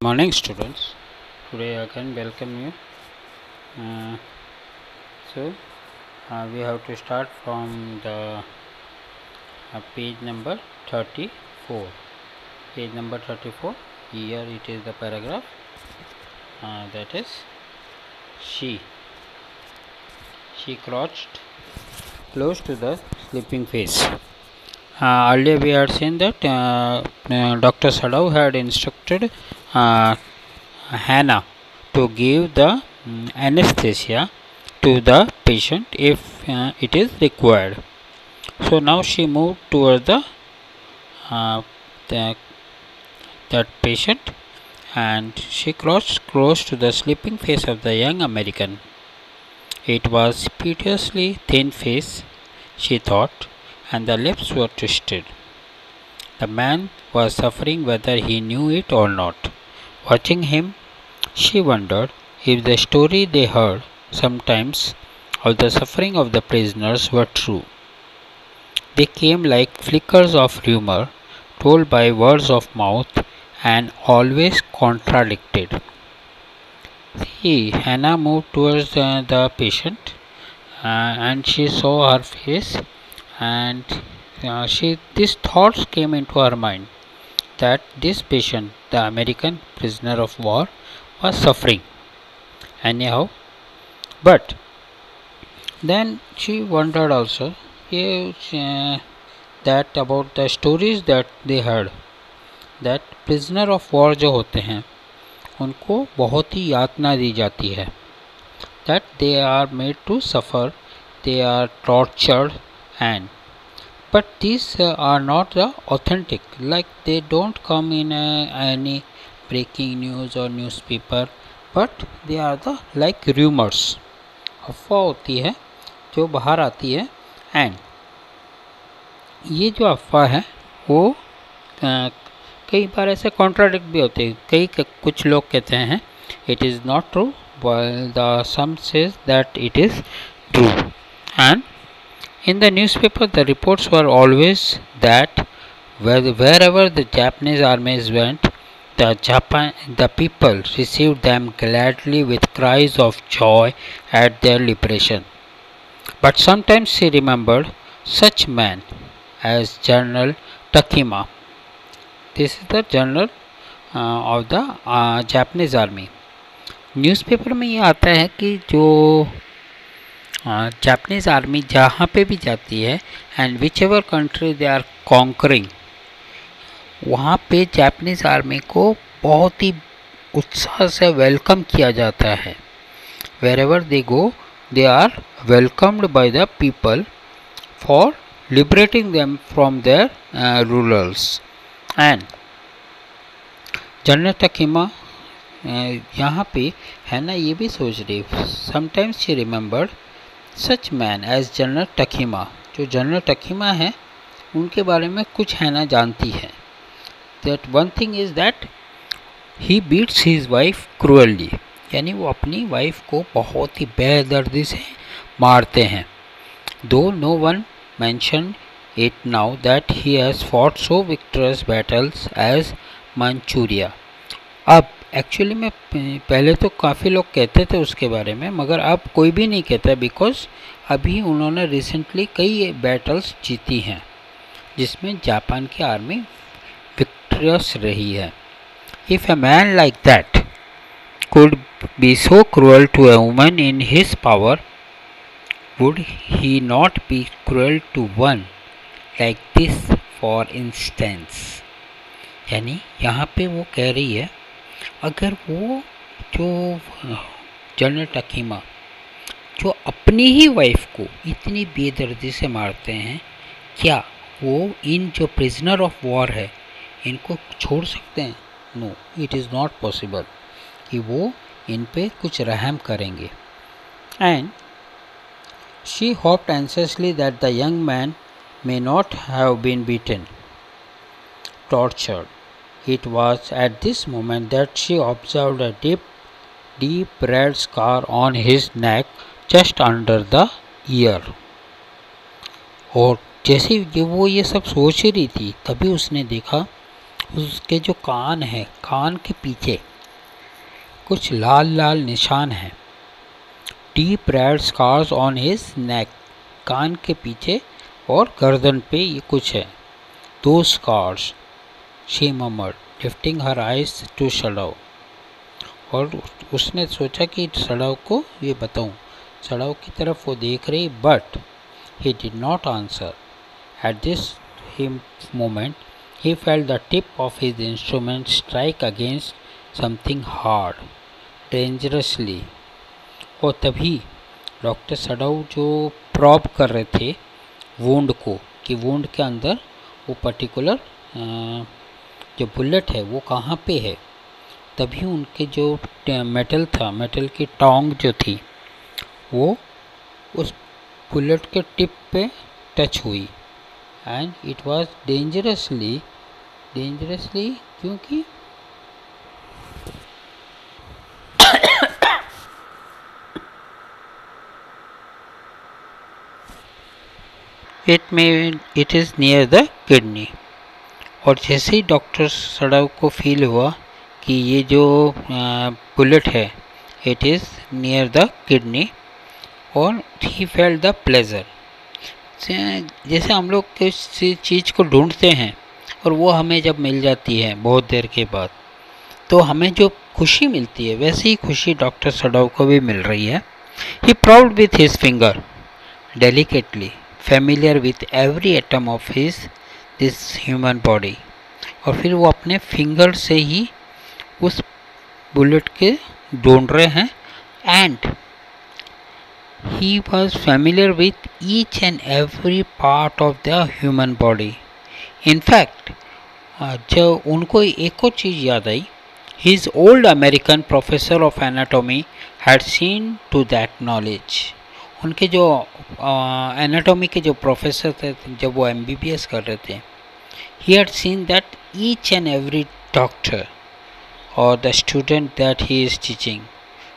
Morning students, today I can welcome you. We have to start from the page number 34. Page number 34, here it is the paragraph that is she crouched close to the sleeping face. Earlier we had seen that Dr. Sadhu had instructed Hannah to give the anesthesia to the patient if it is required. So now she moved towards that patient and she crouched close to the sleeping face of the young American. It was piteously thin face, she thought, and the lips were twisted. The man was suffering whether he knew it or not. Watching him, she wondered if the story they heard sometimes of the suffering of the prisoners were true. They came like flickers of rumor, told by words of mouth and always contradicted. See, Hannah moved towards the patient and she saw her face, and these thoughts came into her mind that this patient, the American prisoner of war, was suffering anyhow. But then she wondered also that about the stories that they heard, that prisoner of war जो होते हैं उनको बहुत ही यातना दी जाती है, that they are made to suffer, they are tortured, and but these are not the authentic, like they don't come in any breaking news or newspaper, but they are the like rumors. अफवाह होती है जो बाहर आती है, and ये जो अफवाह है वो कई बार ऐसे कॉन्ट्राडिक्ट भी होते हैं. कुछ लोग कहते हैं it is not true, while the some says that it is true. And in the newspaper the reports were always that wherever the Japanese armies went, the people received them gladly with cries of joy at their liberation. But sometimes she remembered such men as General Takima. This is the general of the Japanese army. Newspaper में ये आता है कि जो Japanese army जहाँ पे भी जाती है and whichever country they are conquering, वहाँ पे जापानीज़ आर्मी को बहुत ही उत्साह से वेलकम किया जाता है. Wherever they go they are welcomed by the people for liberating them from their rulers. And general Takima यहाँ पे है ना, ये भी सोच रही, sometimes she remembered such man as general Takima. जो जनरल टकीमा है उनके बारे में कुछ है ना जानती है. That one thing is that he beats his wife cruelly, यानी वो अपनी वाइफ को बहुत ही बेदर्दी से मारते हैं. Though no one mention it now that he has fought so victorious battles as Manchuria. अब एक्चुअली में पहले तो काफ़ी लोग कहते थे उसके बारे में, मगर अब कोई भी नहीं कहता, बिकॉज अभी उन्होंने रिसेंटली कई बैटल्स जीती हैं जिसमें जापान की आर्मी विक्टोरियस रही है. If a man like that could be so cruel to a woman in his power, would he not be cruel to one like this for instance. यानी यहाँ पे वो कह रही है, अगर वो जो जनरल टकीमा जो अपनी ही वाइफ को इतनी बेदर्दी से मारते हैं, क्या वो इन जो प्रिजनर ऑफ वॉर है इनको छोड़ सकते हैं? No, it is not possible कि वो इन पे कुछ रहम करेंगे. And she hoped anxiously that the young man may not have been beaten, tortured. It was at this moment that she observed a deep red scar on his neck just under the ear. और जैसे वो ये सब सोच रही थी, तभी उसने देखा उसके जो कान है, कान के पीछे कुछ लाल लाल निशान हैं। Deep red scars on his neck, कान के पीछे और गर्दन पे ये कुछ है। दो scars, she murmured, lifting her eyes to Sadao. और उसने सोचा कि सड़ाव को ये बताऊं। सड़ाव की तरफ वो देख रही, but he did not answer. At this moment, he felt the tip of his instrument strike against something hard, dangerously. और तभी डॉक्टर सडाउ जो प्रॉब कर रहे थे वुंड को, कि वुंड के अंदर वो पर्टिकुलर जो बुलेट है वो कहाँ पे है, तभी उनके जो मेटल था, मेटल की टोंग जो थी वो उस बुलेट के टिप पे टच हुई। एंड इट वाज डेंजरसली क्योंकि it is near the kidney. और जैसे ही डॉक्टर सड़ाव को फील हुआ कि ये जो बुलेट है it is near the kidney, और ही फेल्ट द प्लेजर। जैसे हम लोग किसी चीज़ को ढूंढते हैं और वो हमें जब मिल जाती है बहुत देर के बाद तो हमें जो खुशी मिलती है, वैसे ही खुशी डॉक्टर सडाव को भी मिल रही है। He proud with his finger delicately familiar with every atom of his this human body. और फिर वो अपने फिंगर से ही उस बुलेट के ढूंढ रहे हैं। And he was familiar with each and every part of the human body. In fact, जब उनको एक और चीज़ याद आई, his old American professor of anatomy had seen to that knowledge. उनके जो एनाटॉमी के जो प्रोफेसर थे जब वो MBBS कर रहे थे, he had seen that each and every doctor or the student that he is teaching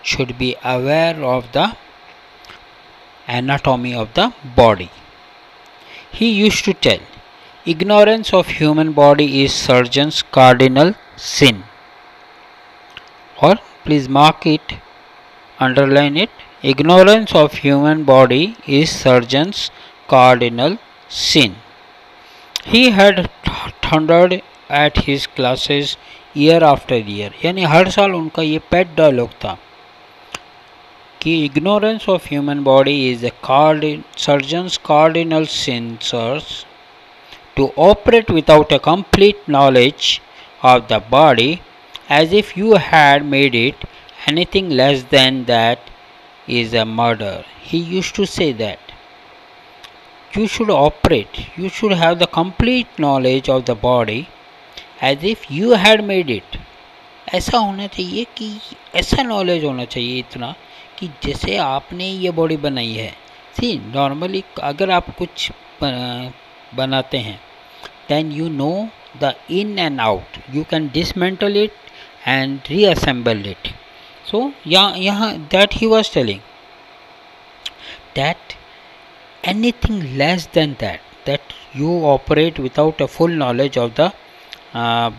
should be aware of the anatomy of the body. He used to tell, ignorance of human body is surgeon's cardinal sin. Or please mark it, underline it, ignorance of human body is surgeon's cardinal sin. He had thundered at his classes year after year. यानी हर साल उनका ये पेट dialogue था कि ignorance of human body is a surgeon's cardinal sin, sirs. To operate without a complete knowledge of the body, as if you had made it anything less than that, is a murder. He used to say that you should operate, you should have the complete knowledge of the body as if you had made it. ऐसा होना चाहिए कि ऐसा knowledge होना चाहिए इतना कि जैसे आपने ये बॉडी बनाई है। सी नॉर्मली अगर आप कुछ बनाते हैं then you know the in and out, you can dismantle it and reassemble it. So यहाँ that he was telling that anything less than that you operate without a full knowledge of the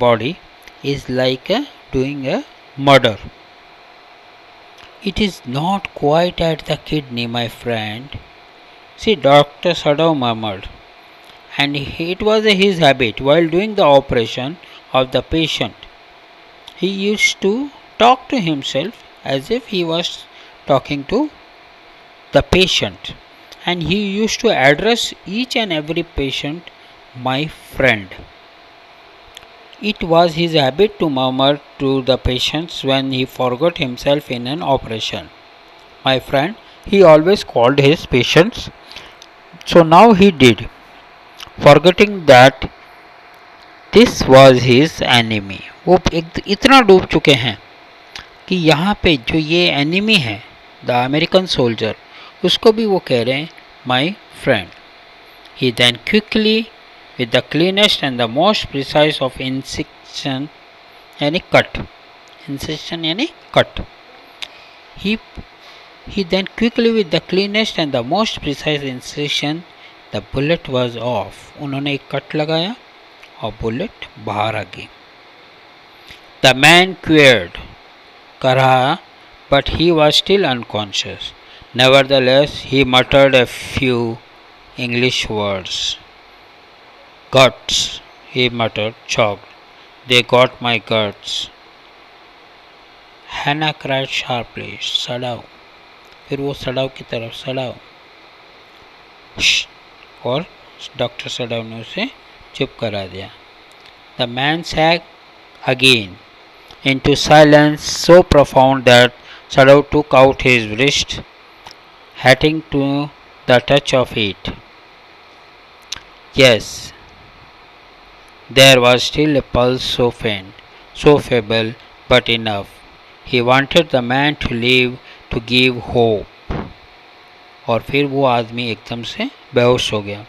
body is like doing a murder. It is not quite at the kidney, my friend. See, Dr. Sadaw murmured, and it was his habit while doing the operation of the patient. He used to talk to himself as if he was talking to the patient, and he used to address each and every patient, my friend. It was his habit to murmur to the patients when he forgot himself in an operation. My friend, he always called his patients. So now he did, forgetting that this was his enemy. वो इतना डूब चुके हैं कि यहाँ पे जो ये एनिमी है द अमेरिकन सोल्जर, उसको भी वो कह रहे हैं my friend. He then quickly, with the cleanest and the most precise of incision यानी cut, incision यानी cut, he then quickly with the cleanest and the most precise incision the bullet was off. उन्होंने एक cut लगाया और bullet बाहर आ गई. The man queried, कराया, but he was still unconscious. Nevertheless, he muttered a few English words. Guts, he muttered, choked. They got my guts. Hannah cried sharply, सड़ाओ. फिर वो सड़ाओ की तरफ सड़ाओ. और डॉक्टर सड़ाओ ने उसे चुप करा दिया. The man sank again into silence so profound that Sadao took out his wrist, hating to the touch of it. Yes, there was still a pulse so faint, so feeble, but enough. He wanted the man to live, to give hope. और फिर वो आदमी एकदम से बेहोश हो गया.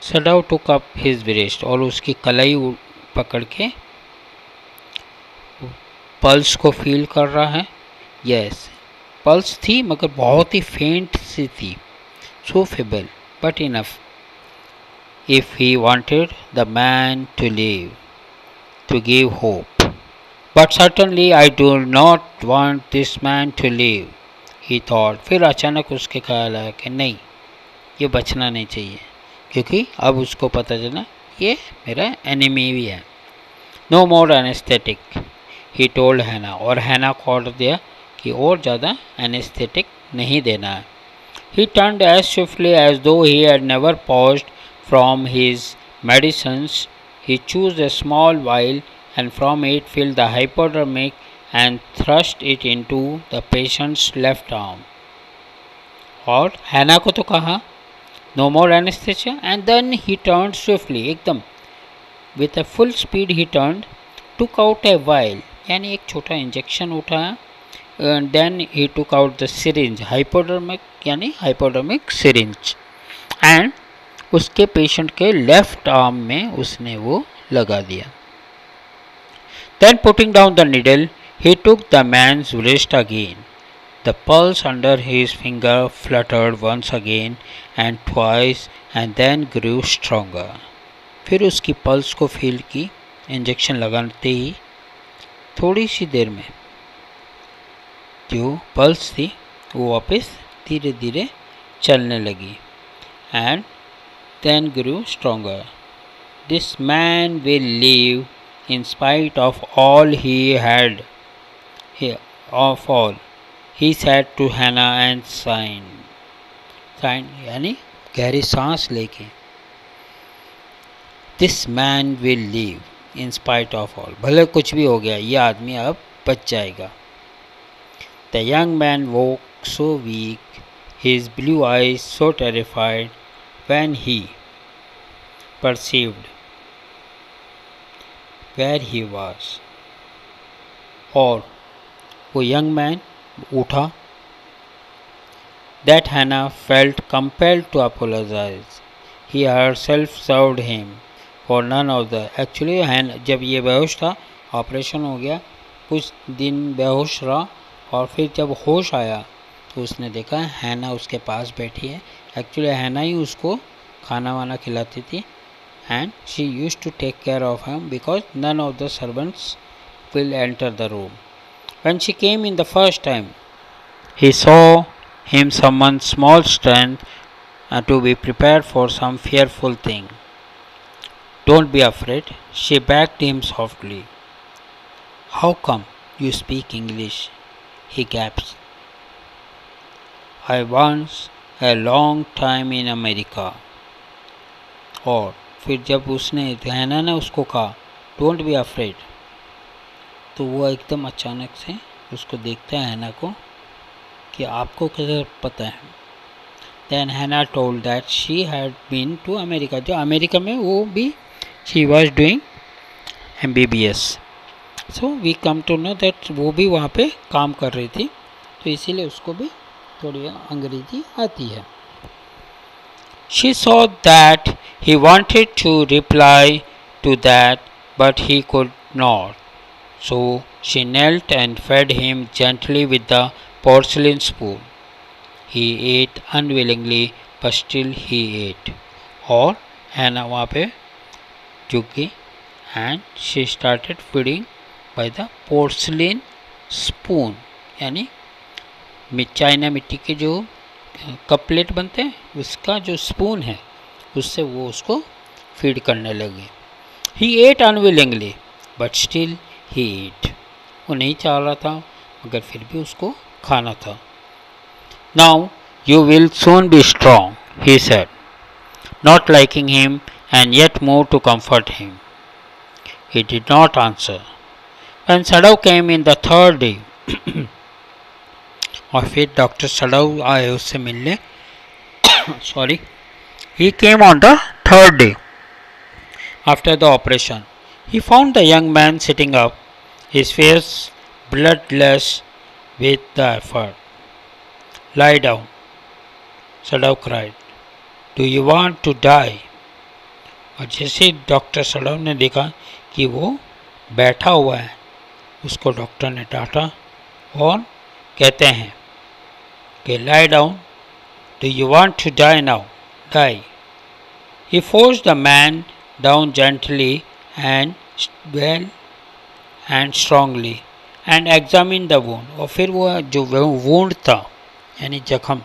सडाउ took up his wrist और उसकी कलाई पकड़ के पल्स को फील कर रहा है. यस, पल्स थी मगर बहुत ही फेंट सी थी. So feeble but enough. If he wanted the man to live, to give hope. But certainly I do not want this man to live, he thought. फिर अचानक उसके ख्याल आया कि नहीं, ये बचना नहीं चाहिए, क्योंकि अब उसको पता चला ये मेरा एनिमी भी है. No more anaesthetic, he told Hannah. और हैना को ऑर्डर दिया कि और ज़्यादा एनेस्थेटिक नहीं देना है. He turned as swiftly as though he had never paused from his medicines. He choose a small vial and from it filled the hypodermic and thrust it into the patient's left arm. और हैना को तो कहा no more anesthesia, and then he turned swiftly, एकदम with a full speed he turned, took out a vial, यानी एक छोटा injection उठाया. and then he took out the syringe, hypodermic यानी hypodermic syringe, and उसके पेशेंट के left arm में उसने वो लगा दिया. Then putting down the needle, he took the man's wrist again. The pulse under his finger fluttered once again and twice and then grew stronger. फिर उसकी pulse को फील की. इंजेक्शन लगाते ही थोड़ी सी देर में जो पल्स थी वो वापस धीरे धीरे चलने लगी. And then grew stronger. This man will live in spite of all he had, of all, he said to Hannah and signed. Signed यानी गहरी सांस लेके. This man will live in spite of all. भले कुछ भी हो गया, ये आदमी अब बच जाएगा. The young man woke so weak, his blue eyes so terrified, when he perceived where he was. और वो यंग मैन उठा. That Hannah felt compelled to apologize. He herself served him for none of the. Actually जब ये बेहोश था, operation हो गया, कुछ दिन बेहोश रहा और फिर जब होश आया तो उसने देखा हैना उसके पास बैठी है. एक्चुअली हैना ही उसको खाना वाना खिलाती थी. and she used to take care of him because none of the servants will enter the room. When she came in the first time, he saw him summon small strength to be prepared for some fearful thing. Don't be afraid, she begged him softly. How come you speak English? He gasped. I once a long time in America. और फिर जब उसने हैना ने उसको कहा don't be afraid, तो वो एकदम अचानक से उसको देखता है हैना को कि आपको कैसे पता है. Then Hannah told that she had been to America. जो अमेरिका में वो भी she was doing MBBS. So we come to know that वो भी वहाँ पे काम कर रही थी, तो इसीलिए उसको भी थोड़ी अंग्रेजी आती है. She saw that he wanted to reply to that, but he could not. So she knelt and fed him gently with the porcelain spoon. He ate unwillingly, but still he ate. और हैना वहाँ पे झुक गई and she started feeding by the porcelain spoon, यानी China मिट्टी के जो कप प्लेट बनते हैं उसका जो स्पून है उससे वो उसको फीड करने लगे। He ate unwillingly, but still he ate. वो नहीं चाह रहा था मगर फिर भी उसको खाना था। Now you will soon be strong, he said, not liking him and yet moved to comfort him. He did not answer. When Sadao came in the third day, और फिर डॉक्टर सड़ाऊ आए उससे मिलने, sorry, he came on the third day after the operation. He found the young man sitting up, his face bloodless with the effort. Lie down, Sadao cried. Do you want to die? और जैसे doctor सड़ाऊ ने देखा कि वो बैठा हुआ है, उसको डॉक्टर ने डांटा और कहते हैं कि lie down, do you want to die now? Die. He forced the man down gently and well and strongly and examined the wound. और फिर वो जो wound था यानी जख्म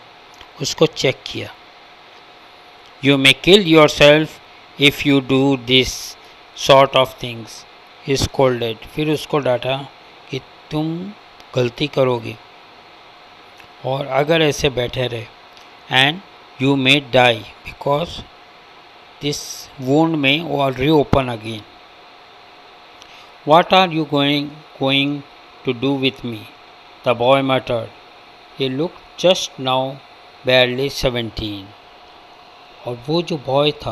उसको चेक किया। You may kill yourself if you do this sort of things, he scolded. फिर उसको डांटा कि तुम गलती करोगे और अगर ऐसे बैठे रहे and you may die because this wound may reopen again. What are you going to do with me? The boy muttered. He looked just now barely 17. और वो जो बॉय था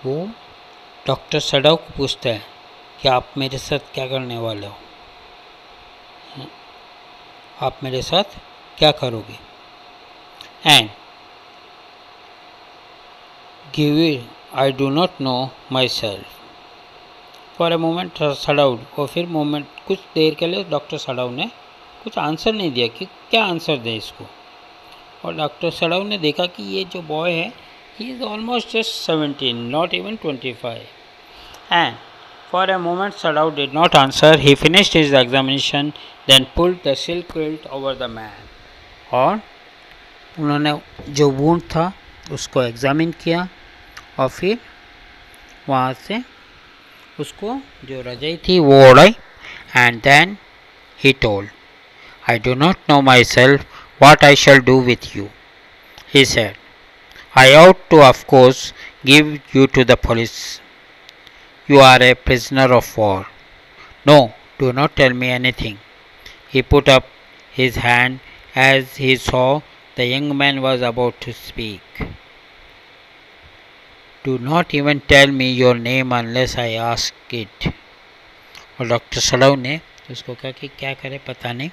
वो डॉक्टर सड़ाऊ को पूछता है कि आप मेरे साथ क्या करने वाले हो, आप मेरे साथ क्या करोगे। And give it I do not know myself for a moment Sadao. और फिर मोमेंट कुछ देर के लिए डॉक्टर सड़ाऊ ने कुछ आंसर नहीं दिया कि क्या आंसर दें इसको। और डॉक्टर सड़ाऊ ने देखा कि ये जो बॉय है he is almost just 17, not even 25. And for a moment Sadao did not answer. He finished his examination, then pulled the silk quilt over the man. और उन्होंने जो वुंड था उसको एग्जामिन किया और फिर वहाँ से उसको जो रजाई थी वो ओढ़ाई। And then he told, I do not know myself what I shall do with you, he said. I ought to, of course, give you to the police. You are a prisoner of war. No, do not tell me anything. He put up his hand as he saw the young man was about to speak. Do not even tell me your name unless I ask it. और doctor सड़ाऊ ने उसको कहा कि क्या करे पता नहीं।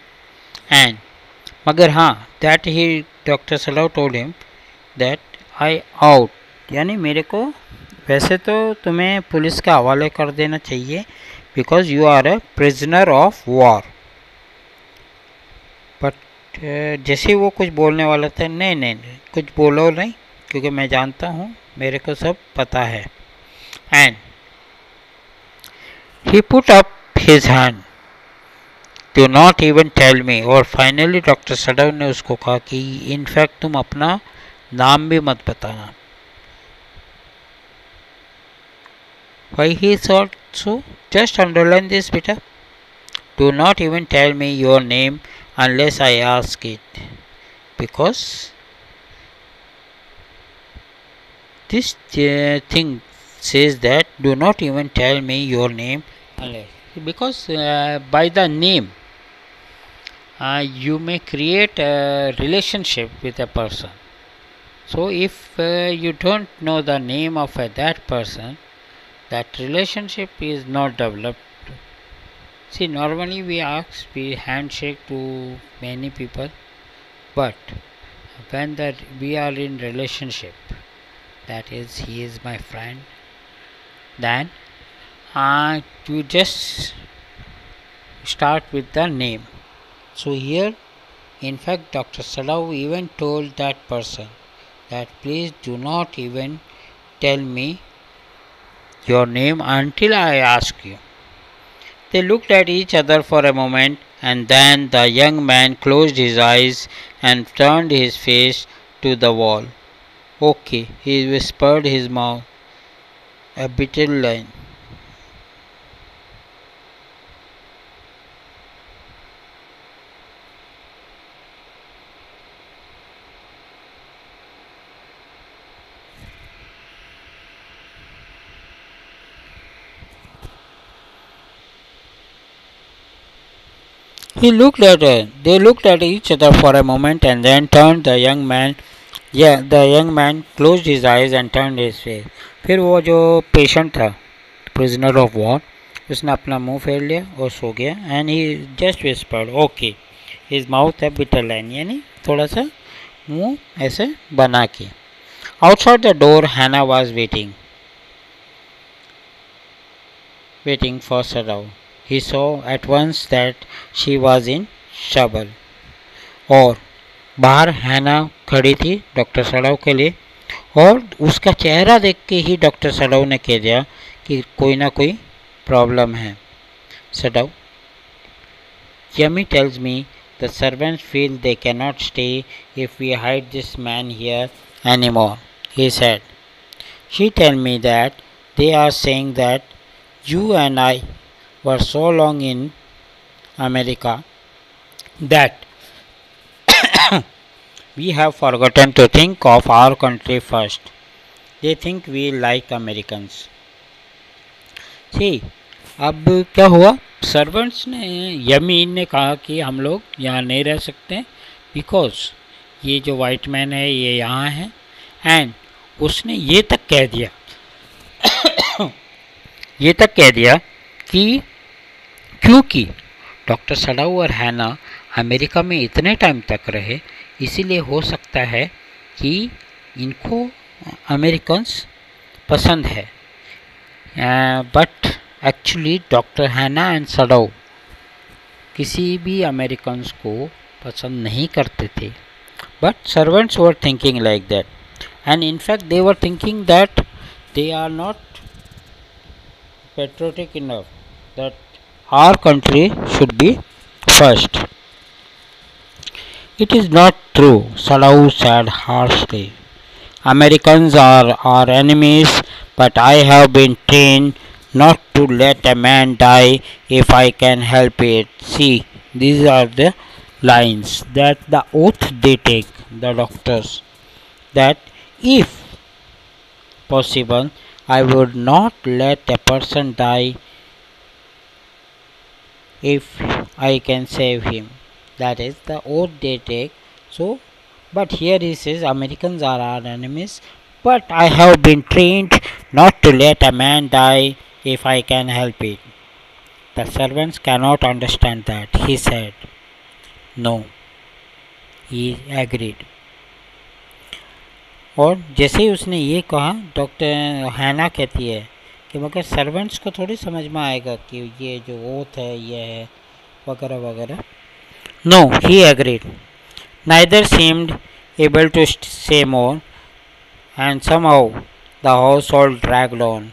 And मगर हाँ that he doctor Sadao told him that I out, यानी मेरे को वैसे तो तुम्हें पुलिस के हवाले कर देना चाहिए because you are a prisoner of war. But जैसे वो कुछ बोलने वाला था, नहीं नहीं नहीं कुछ बोलो नहीं क्योंकि मैं जानता हूँ, मेरे को सब पता है। And he put up his hand, do not even tell me. और फाइनली डॉक्टर सड़ाऊ ने उसको कहा कि इनफैक्ट तुम अपना नाम भी मत बताना। Why he thought so? Just underline this बेटा. Do not even tell me your name unless I ask it, because this thing says that do not even tell me your name unless, because by the name you may create a relationship with a person. So if you don't know the name of that person, that relationship is not developed. See, normally we handshake to many people, but when we are in relationship, that is he is my friend, then you just start with the name. So here in fact Dr. Sadaou even told that person that please do not even tell me your name until I ask you. They looked at each other for a moment, and then the young man closed his eyes and turned his face to the wall. Okay, he whispered, his mouth a bitter line. He looked at her. They looked at each other for a moment and then turned the young man. Yeah, the young man closed his eyes and turned his face. फिर वो जो patient था, prisoner of war, उसने अपना मुंह फेर लिया और सो गया. And he just whispered, okay. His mouth a bitter line, यानी थोड़ा सा मुंह ऐसे बना के. Outside the door, Hannah was waiting for Sadao. He saw at once that she was in trouble. और बाहर हैना खड़ी थी डॉक्टर सड़ाव के लिए, और उसका चेहरा देख के ही डॉक्टर सड़ाव ने कह दिया कि कोई ना कोई प्रॉब्लम है. सड़ाव, Yummy tells me the servants feel they cannot stay if we hide this man here anymore, he said. She tell me that they are saying that you and I were so long in America that we have forgotten to think of our country first. They think we like Americans. See, अब क्या हुआ, servants ने, yummy ने कहा कि हम लोग यहाँ नहीं रह सकते बिकॉज ये जो वाइट मैन है ये यहाँ है. एंड उसने ये तक कह दिया कि क्योंकि डॉक्टर सड़ाऊ और हैना अमेरिका में इतने टाइम तक रहे, इसीलिए हो सकता है कि इनको अमेरिकन्स पसंद है. But actually doctor Hannah and सड़ाऊ किसी भी अमेरिकन्स को पसंद नहीं करते थे. But servants were thinking like that, and in fact they were thinking that they are not patriotic enough, that our country should be first. It is not true, Sadao said harshly. Americans are our enemies, but I have been trained not to let a man die if I can help it. See, these are the lines that the oath they take, the doctors, that if possible, I would not let a person die if I can save him. That is the oath they take. So, but here he says Americans are our enemies, but I have been trained not to let a man die if I can help it. The servants cannot understand that, he said. No, he agreed. और जैसे ही उसने ये कहा, doctor हैना कहती है कि मगर सर्वेंट्स को थोड़ी समझ में आएगा कि ये जो ओथ है ये है वगैरह वगैरह. No, he agreed. Neither seemed able to say more and somehow the household dragged on.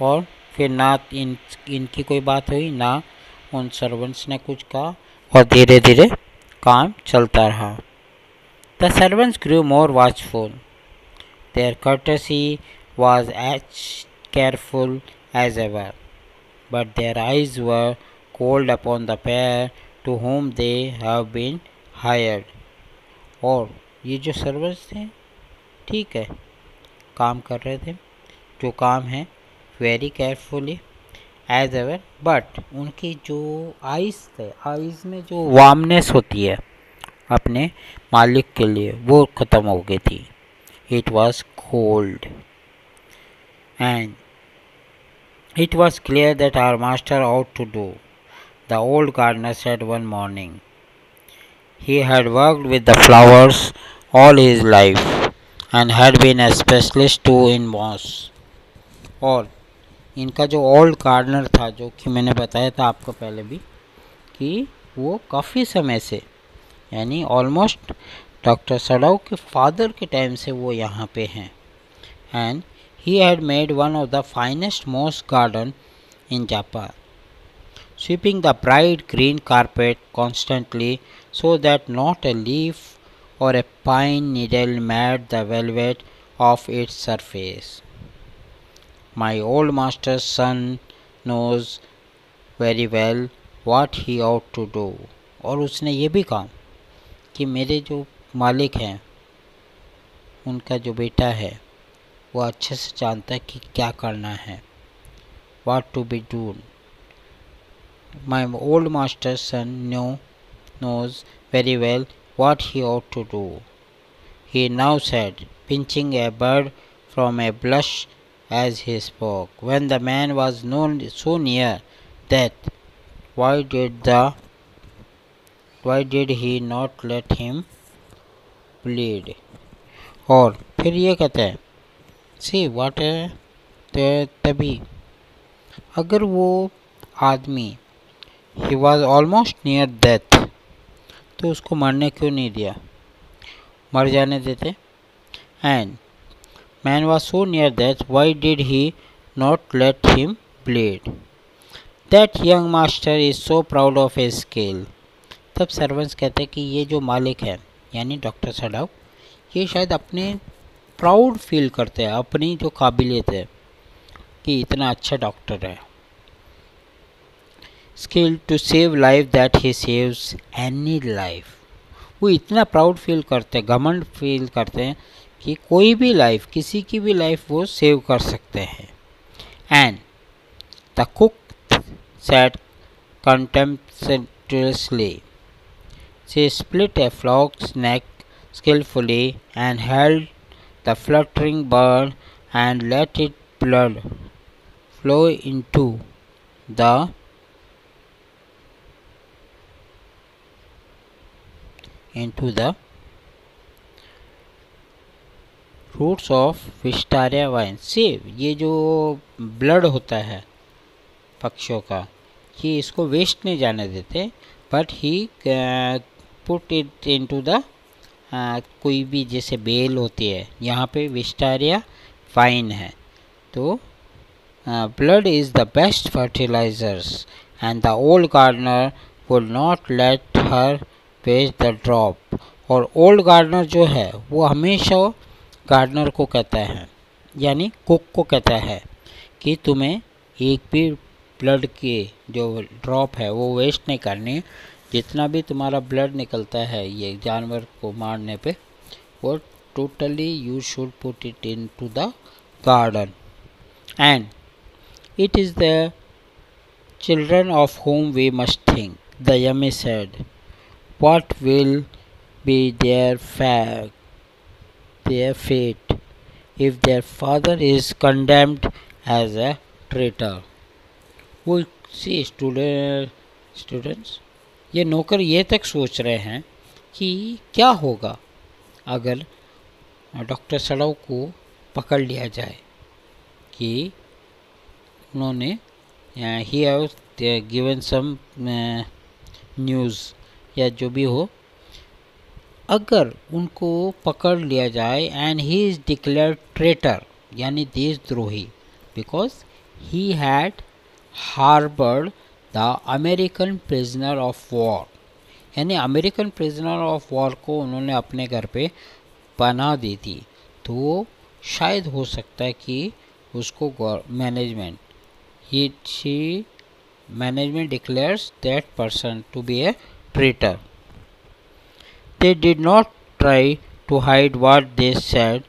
और फिर ना इनकी कोई बात हुई, ना उन सर्वेंट्स ने कुछ कहा, और धीरे धीरे काम चलता रहा. The servants grew more watchful. Their courtesy was as careful as ever, but their eyes were cold upon the pair to whom they have been hired. और ये जो सर्वेंट्स थे, ठीक है, काम कर रहे थे जो काम है very carefully as ever, but उनकी जो आइज़ थे, आइज़ में जो वार्मनेस होती है अपने मालिक के लिए, वो ख़त्म हो गई थी. It was cold and it was clear that our master out to do, the old gardener said one morning. He had worked with the flowers all his life and had been a specialist to in moss. और इनका जो old gardener था, जो कि मैंने बताया था आपको पहले भी, कि वो काफ़ी समय से, यानी ऑलमोस्ट डॉक्टर सड़ाऊ के फादर के टाइम से वो यहाँ पे हैं. And he had made one of the finest most garden in Japan. sweeping the bright green carpet constantly so that not a leaf or a pine needle marred the velvet of its surface. My old master's son knows very well what he ought to do. और उसने ये भी कहा कि मेरे जो मालिक हैं उनका जो बेटा है वो अच्छे से जानता है कि क्या करना है, what to be done. My old master's son knows very well what he ought to do, he now said, pinching a bird from a bush as he spoke. When the man was so near death, why did he not let him bleed? और फिर ये कहते हैं, सी वाट तभी अगर वो आदमी he was almost near death तो उसको मरने क्यों नहीं दिया, मर जाने देते. And man was so near death, why did he not let him bleed. That young master is so proud of his skill. तब सर्वेंट्स कहते हैं कि ये जो मालिक है यानी डॉक्टर सडाव, ये शायद अपने प्राउड फील करते हैं अपनी जो काबिलियत है कि इतना अच्छा डॉक्टर है. Skill to save life that he saves any life. वो इतना प्राउड फील करते हैं, घमंड फील करते हैं कि कोई भी लाइफ, किसी की भी लाइफ वो सेव कर सकते हैं. And the cook sat contemptuously. She split a frog's neck skillfully and held the fluttering bird and let its blood flow into the roots of wisteria vine. See, ये जो blood होता है पक्षियों का, ये इसको वेस्ट नहीं जाने देते, but he put it into the कोई भी जैसे बेल होती है, यहाँ पे विस्टारिया वाइन है. तो blood is the best fertilizers and the old gardener would not let her waste the drop. और ओल्ड गार्डनर जो है वो हमेशा गार्डनर को कहता है यानी कुक को कहता है कि तुम्हें एक भी ब्लड के जो ड्रॉप है वो वेस्ट नहीं करनी. जितना भी तुम्हारा ब्लड निकलता है ये जानवर को मारने पे, वो totally you should put it in to the garden. And it is the children of home we must think, the yummy said. What will be their fate if their father is condemned as a traitor. वो see students, ये नौकर ये तक सोच रहे हैं कि क्या होगा अगर डॉक्टर सड़ाव को पकड़ लिया जाए कि उन्होंने ही हैव गिवन सम न्यूज़ या जो भी हो, अगर उनको पकड़ लिया जाए and he is declared traitor यानी देशद्रोही, because he had harboured the American prisoner of war. यानी अमेरिकन प्रिजनर ऑफ वॉर को उन्होंने अपने घर पे पनाह दी थी. तो शायद हो सकता है कि उसको management declares that person to be a traitor. They did not try to hide what they said,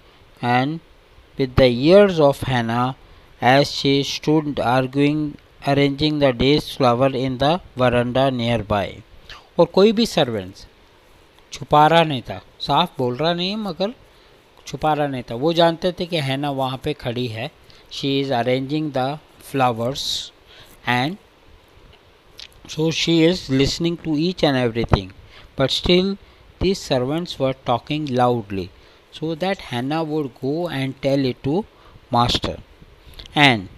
and with the years of Hannah as she stood arranging the day's flower in the veranda nearby. और कोई भी servants छुपा रहा नहीं था, साफ बोल रहा नहीं मगर छुपा रहा नहीं था. वो जानते थे कि हैना वहाँ पे खड़ी है. She is arranging the flowers and so she is listening to each and everything, but still these servants were talking loudly so that Hannah would go and tell it to master. And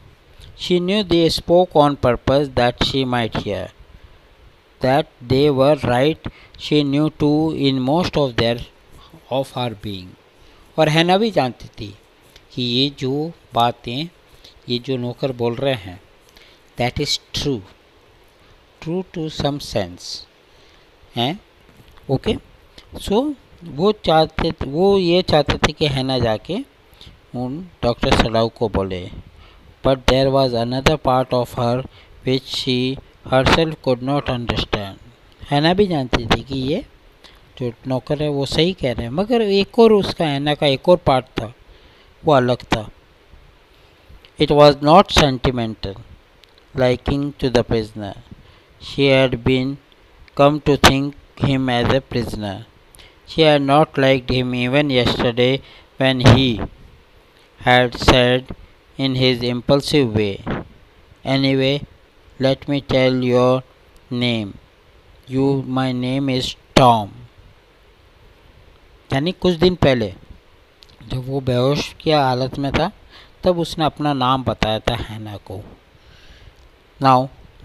she knew they spoke on purpose that she might hear. That they were right, she knew too in most of her being. और हैना भी जानती थी कि ये जो बातें ये जो नौकर बोल रहे हैं, that is true. True to some sense हैं. ओके, सो वो ये चाहते थे कि हैना जाके उन डॉक्टर सडाउ को बोले. But there was another part of her which she herself could not understand. Hannah भी जानती थी कि ये जो नौकर है वो सही कह रहे हैं, मगर एक और उसका हैना का एक और पार्ट था, वो अलग था. It was not sentimental liking to the prisoner. She had been come to think him as a prisoner. She had not liked him even yesterday when he had said in his impulsive way, "Anyway, let me tell your name. My name is Tom." यानी कुछ दिन पहले जब वो बेहोश की हालत में था तब उसने अपना नाम बताया था हैना को. Now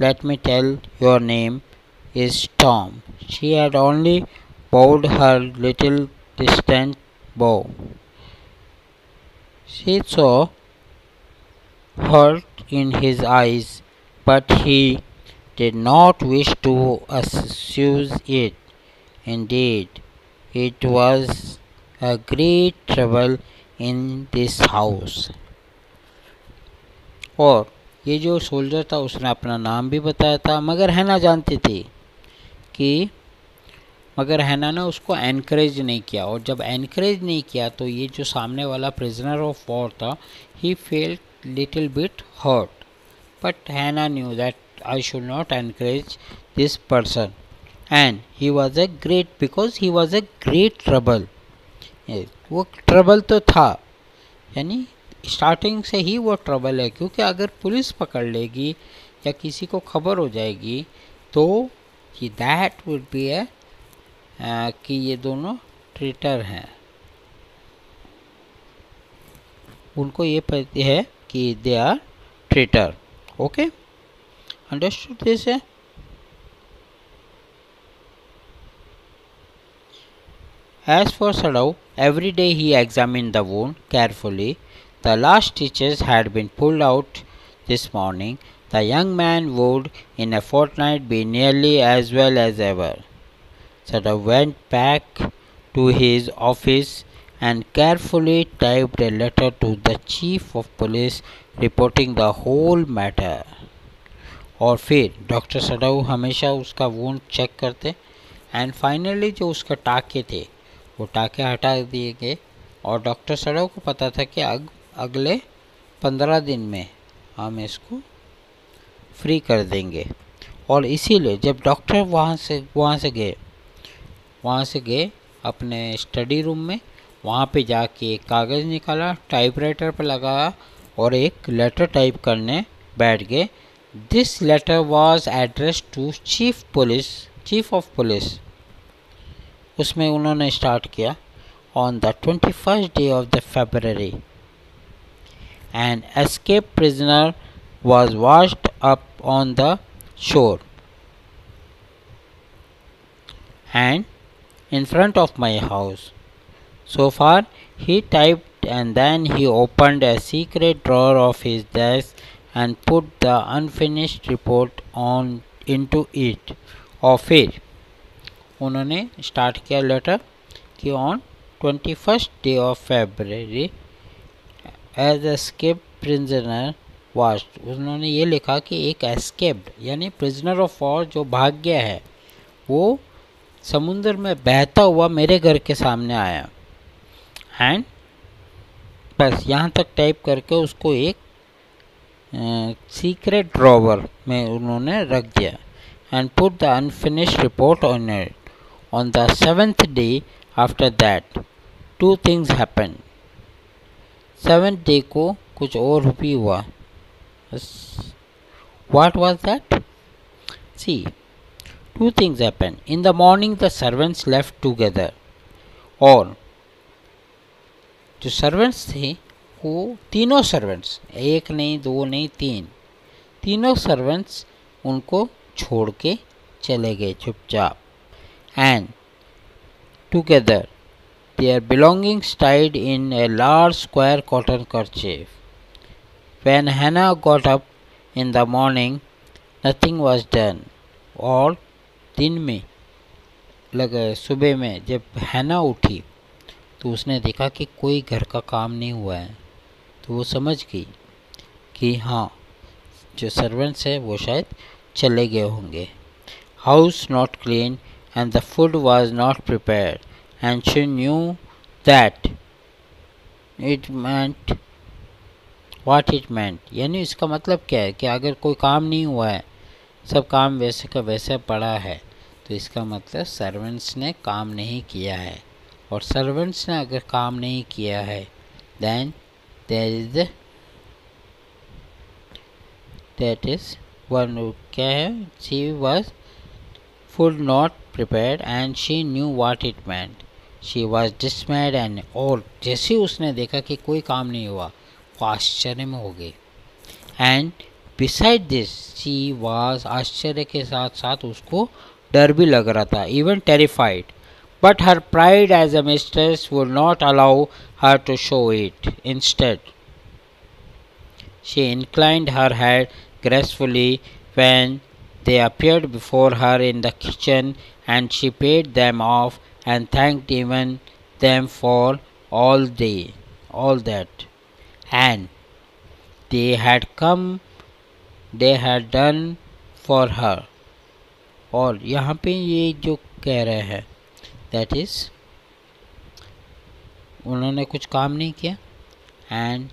let me tell your name is Tom. She had only bowed her little distant bow. She saw hurt in his eyes, but he did not wish to assuage it. Indeed, it was a great trouble in this house. और ये जो soldier था उसने अपना नाम भी बताया था, मगर हैना जानती थी कि मगर हैना ने उसको एनकरेज नहीं किया. और जब एनकरेज नहीं किया तो ये जो सामने वाला प्रिजनर ऑफ वॉर था, he felt little bit hurt. But Hana knew that I should not encourage this person and he was a great because he was a great trouble. वो ट्रबल तो था, यानी स्टार्टिंग से ही वो trouble है, क्योंकि अगर पुलिस पकड़ लेगी या किसी को खबर हो जाएगी तो कि दैट वुड बी ए कि ये दोनों ट्रेटर हैं. उनको ये पता है कि they are traitor. Okay, understood this है. As for Sadao, every day he examined the wound carefully. The last stitches had been pulled out this morning. The young man would in a fortnight be nearly as well as ever. Sadao went back to his office and carefully typed a letter to the chief of police reporting the whole matter. और फिर doctor सडाउ हमेशा उसका wound check करते and finally जो उसके टाके थे वो टाके हटा दिए गए. और डॉक्टर सडाउ को पता था कि अगले 15 दिन में हम इसको फ्री कर देंगे. और इसीलिए जब डॉक्टर वहाँ से गए अपने स्टडी रूम में, वहाँ पे जाके एक कागज़ निकाला, टाइपराइटर पर लगाया और एक लेटर टाइप करने बैठ गए. This letter was address to chief of police. उसमें उन्होंने स्टार्ट किया, on the 21st day of the February an escaped prisoner was washed up on the shore and in front of my house. So far he typed, and then he opened a secret drawer of his desk and put the unfinished report on into it. और फिर उन्होंने start किया letter कि on 21st day of February as escaped prisoner was. उन्होंने ये लिखा कि एक एस्केप्ड यानी प्रिजनर ऑफ वॉर जो भाग गया है वो समुद्र में बहता हुआ मेरे घर के सामने आया. एंड बस यहाँ तक टाइप करके उसको एक सीक्रेट ड्रॉवर में उन्होंने रख दिया. And put the unfinished report on it. On the 7th day after that 2 things happened. 7th day को कुछ और भी हुआ. What was that? See, 2 things happened. In the morning the servants left together. और जो सर्वेंट्स थे वो तीनों सर्वेंट्स, एक नहीं दो नहीं तीनों सर्वेंट्स उनको छोड़ के चले गए चुपचाप. And together their belongings tied in a large square cotton kerchief. When Hannah got up in the morning, nothing was done. और दिन में सुबह में जब हैना उठी तो उसने देखा कि कोई घर का काम नहीं हुआ है, तो वो समझ गई कि हाँ, जो सर्वेंट्स है वो शायद चले गए होंगे। House not clean and the food was not prepared and she knew that it meant what it meant, यानी इसका मतलब क्या है कि अगर कोई काम नहीं हुआ है, सब काम वैसे का वैसे पड़ा है, तो इसका मतलब सर्वेंट्स ने काम नहीं किया है। और सर्वेंट्स ने अगर काम नहीं किया है देन दैट इज वन क्या है, she was food not prepared and she knew what it meant, she was डिसमेड and, और जैसे उसने देखा कि कोई काम नहीं हुआ, वो आश्चर्य में हो गई। And beside this she was, आश्चर्य के साथ साथ उसको डर भी लग रहा था, even terrified, but her pride as a mistress would not allow her to show it. Instead she inclined her head gracefully when they appeared before her in the kitchen, and she paid them off and thanked even them for all that and they had done for her। और यहाँ पे ये जो कह रहे हैं that is उन्होंने कुछ काम नहीं किया, एंड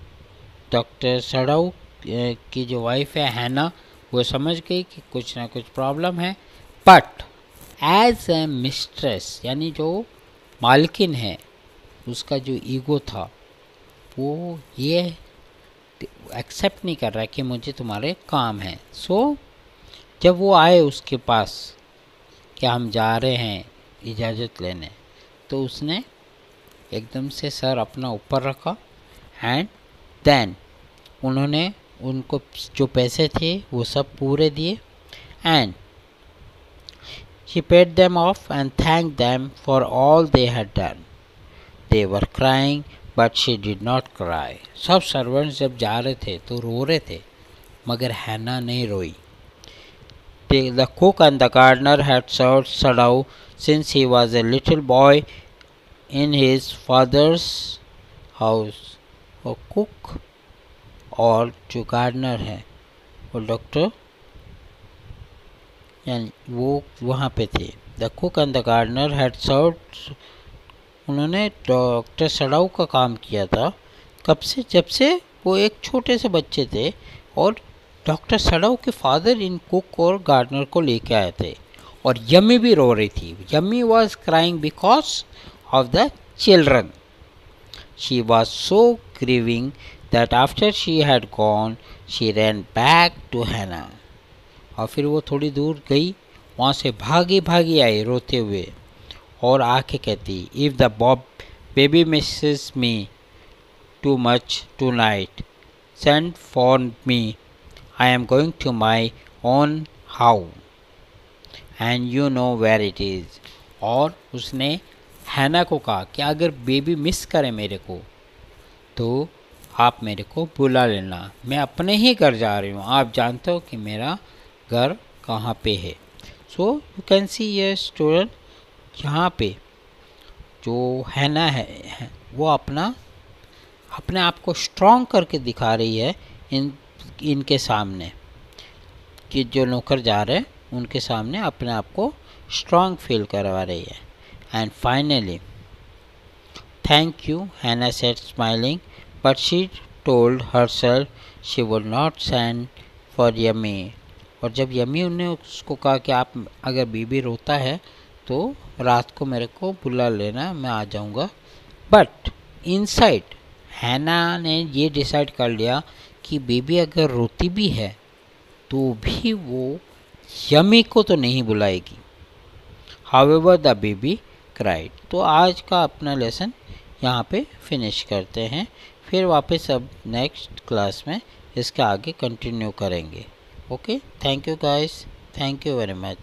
डॉक्टर सड़ाऊ की जो वाइफ है हैना, वो समझ गई कि कुछ ना कुछ प्रॉब्लम है, बट एज ए मिस्ट्रेस, यानी जो मालकिन है उसका जो ईगो था वो ये एक्सेप्ट नहीं कर रहा कि मुझे तुम्हारे काम है। सो जब वो आए उसके पास कि हम जा रहे हैं इजाज़त लेने, तो उसने एकदम से सर अपना ऊपर रखा एंड देन उन्होंने उनको जो पैसे थे वो सब पूरे दिए, and she paid them off and thanked them for all they had done। They were crying but she did not cry। सब सर्वेंट्स जब जा रहे थे तो रो रहे थे, मगर हैना नहीं रोई। The cook and the gardener had served Sadao since he was a little boy in his father's house। और कुक और जो गार्डनर है वो डॉक्टर, यानी वो वहाँ पे थे। The cook and the gardener had served, उन्होंने डॉक्टर सड़ाऊ का काम किया था कब से, जब से वो एक छोटे से बच्चे थे, और डॉक्टर सड़ाऊ के फादर इन कुक और गार्डनर को लेके आए थे। और यम्मी भी रो रही थी। Yummy was crying because of the children. She was so grieving that after she had gone she ran back to Hannah. और फिर वो थोड़ी दूर गई, वहाँ से भागी भागी आई रोते हुए, और आके कहती, if the baby misses me too much tonight send for me, I am going to my own house and you know where it is. और उसने हैना को कहा कि अगर बेबी मिस करे मेरे को तो आप मेरे को बुला लेना, मैं अपने ही घर जा रही हूँ, आप जानते हो कि मेरा घर कहाँ पे है। सो यू कैन सी ये स्टूडेंट, यहाँ पे जो हैना है वो अपने आप को स्ट्रॉन्ग करके दिखा रही है इनके सामने, कि जो नौकर जा रहे हैं उनके सामने अपने आप को स्ट्रॉन्ग फील करवा रही है। एंड फाइनली थैंक यू हैना said smiling, but she told herself she would not send for yummy. और जब यम्मी ने उसको कहा कि आप अगर बेबी रोता है तो रात को मेरे को बुला लेना, मैं आ जाऊंगा, बट इनसाइड हैना ने ये डिसाइड कर लिया कि बेबी अगर रोती भी है तो भी वो यम्मी को तो नहीं बुलाएगी। However the baby cried. तो आज का अपना लेसन यहाँ पे फिनिश करते हैं, फिर वापस अब नेक्स्ट क्लास में इसका आगे कंटिन्यू करेंगे। Okay, thank you guys, thank you very much.